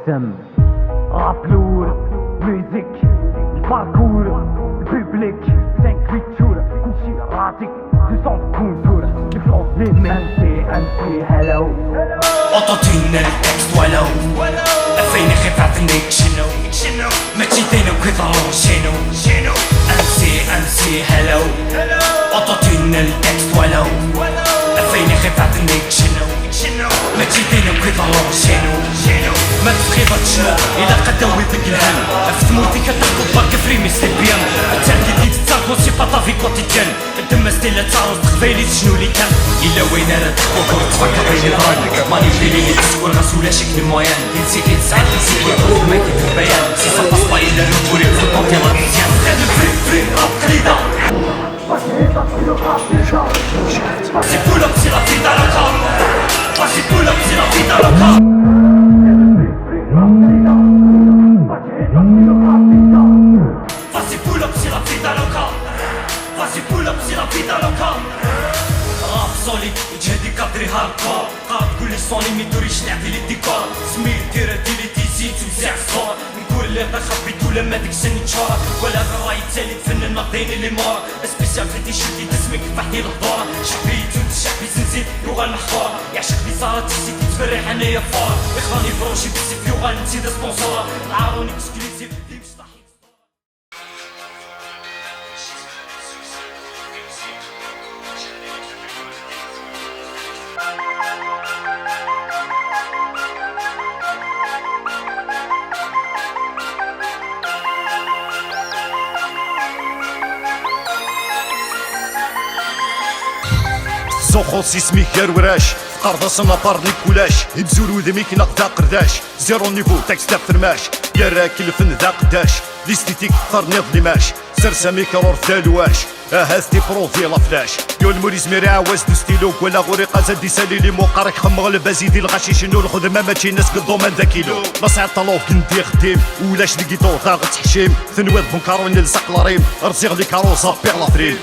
OSM Rappelur, musique, parcours, public 5-8 jours, كلشي راتك 200 كونتور يفلوط لي MC hello أوتوتين التكست ولو أفين خيف عطنيك شنو ما تشيدينو كيضرو شنو MC hello أوتوتين التكست ولو أفين خيف عطنيك شنو ما تشيدينو كيضرو شنو ما تخيبك شنو إلا قداوي ذاك الهم أفت موتي كتاخد باك فريمي سلبيان التعدي دي تتاخد سي با طافي كوتيديان الدم ستيلا تعرض تخفيلي شنو لي كان إلا وين أنا تخوكور تفكر بين ضاني ماني فيلي تسكون غاسولا شكل مويان نسيت تسعد نسيت يقول ما كيف البيان سي صفاص باي إلا نقولي في البونتي لا مزيان خدم فري راب قليدة سي بولا بسي لا في داركا سي بولا بسي لا في داركا Vas-y pull up, c'est la vida loca. Vas-y pull up, c'est la vida loca. Rap solide, وجهدي قدري هاردكور قاد كل صوني ميدوريش نعطي لي ديكور سمير دير هادي لي تيزيد وزاع الصور نقول اللي بغا خبيتو لما ديك سني تشهر ولا غراي تالي تفنن ناقضيني لي مورا سبيسيال في تيشيرتي تسميك فحني الهضورة شعبي تونس شعبي زنزير لغة المحفورة يعشق بي صارت تسيك تفرح انايا فورة يخلاني بروشي بسيف يوغال نزيد سبونسورة العاروني اكسكلوزيف زوخو سيسميك غير وراش قرضة سما بارني كولاش يبزولو دميك نقدا قرداش زيرو نيفو تاكس فرماش يا راكل فن ذا قداش ليستيتيك ثرني ظلماش سرسامي كرور ثالواش هاستي بروفي لا فلاش يو الموريز ميري عواز دو ستيلو ولا غوريقا زادي سالي لي موقارك خمغ البازيدي الغاشي شنو الخدمة ماشي ناس كالدومان ذا كيلو نصعد طلوف كنتي خديم ولاش لقيتو ضاغط حشيم ثنوات بنكارون نلزق لاريم رزيغ لي كاروسا بيغ لافريل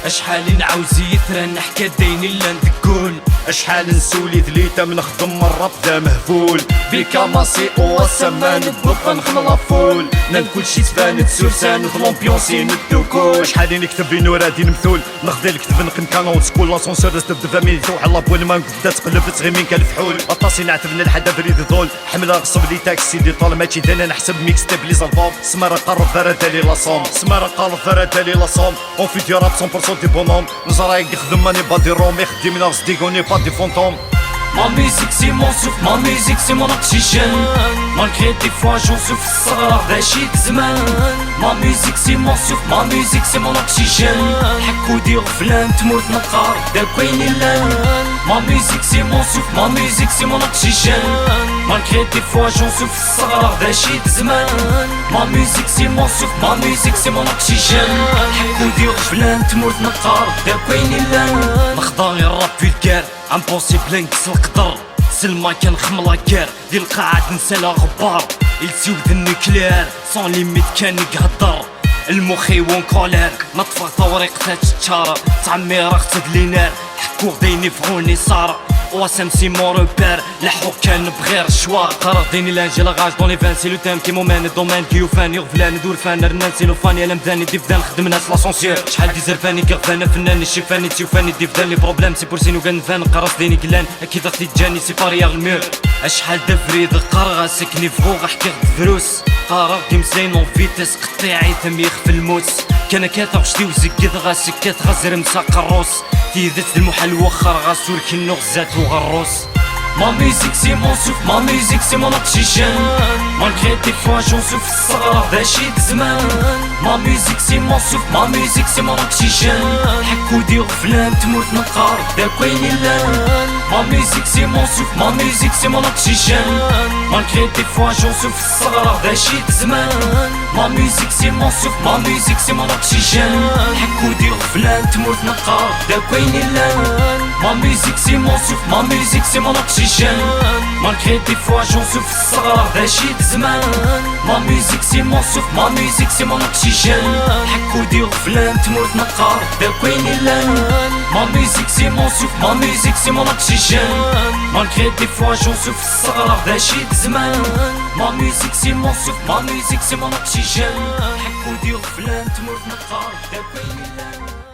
اشحال نعاوز يثرى نحكى دايني لا نقول اشحال نسولي ذليتا من خدم الراب ذا مهفول بيكا ماسي او سمان بلوطا نخملا فول نال كلشي تبان تسوسان ظلومبيونسي ندوكول اشحال نكتب بين ورادي نمثول نخدي الكتب نقن كانون سكول لاسونسور دبدبا ميل توح الله بوين ما نقدا تقلب تغيمين كالفحول اطاسي نعتب الحدا بريد ذول حمله غصب لي تاكسي دي طول ماشي دانا نحسب ميكس تيب لي زالبوم سمارة قرب فرا لي لاصوم سمارة قرب فرا لي لاصوم اون في دي راب 100% دي بونوم نزرايق يخدم ماني با دي روم يخدم ناس ديغوني با دي فونتوم Ma musique c'est mon souffle, ma musique c'est mon oxygène. Malgré des fois j'en souffre, صغار ذا شي زمان. Ma musique c'est mon souffle, ma musique c'est mon oxygène. حكو دي غفلان تموت نقار دا كوين اللان. Ma musique c'est mon souffle, ma musique c'est mon oxygène. Malgré des fois j'en souffre, صغار ذا شي زمان. Ma musique c'est mon souffle, ma musique c'est mon oxygène. حكو دي غفلان تموت نقار دا كوين اللان. نخضع الراب في الكار امبوسيبل نكس القدر سلما كان خملا كار دي القاعات نسالا غبار السيوب النكلير سون ليميت كان يقهدر المخي وون كولير نطفى طوريق تتشارة تعمي رخت دلينار حكو غديني فغوني صار واسم سي مون روبير لحو كان بغير شوار قرر ديني لانجي لاغاج دون لي فان سي لو تام كي مومان الدومين كي يوفان يغفلان ندور فان رنان سيلو فاني الا مداني دي فدان خدم ناس لاسونسيور شحال دي زرفاني كغفان فنان الشيفاني تيوفاني دي فدان لي بروبليم سي بورسينو كنفان قرص ديني كلان اكيد اختي تجاني سي بارياغ المير اشحال دفريد قرغا سكني فوق حكي فلوس قرار كيم زين اون فيتاس قطيعي ثم يخفي الموس كان كاتغشتي وزكد غا سكات غزر مساق الروس تيذت المحل وخر غاسور كنو غزات وغروس Ma musique c'est mon souffle, ma musique c'est mon oxygène. Malgré des fois j'en souffre, صغار ذا شي زمان. Ma musique c'est mon souffle, ma musique c'est mon oxygène. حكو دي غفلان تموت نقار دا كوين اللان. Ma musique c'est mon souffle, ma musique c'est mon oxygène. Malgré des fois j'en souffre, صغار ذا شي زمان. Ma musique c'est mon souffle, ma musique c'est mon oxygène. حكو دي غفلان تموت نقار دا كوين اللان. Ma musique c'est mon souffle, ma musique c'est mon oxygène. Malgré des fois j'en souffre, صغار ذا شي زمان. Ma musique c'est mon souffle, ma musique c'est mon oxygène. حكو دي غفلان تموت نقار دا كوين اللان. Ma musique c'est mon souffle, ma musique c'est mon oxygène. Malgré des fois j'en souffre, صغار ذا شي زمان. Ma musique c'est mon souffle, ma musique c'est mon oxygène. حكو دي غفلان تموت نقار دابا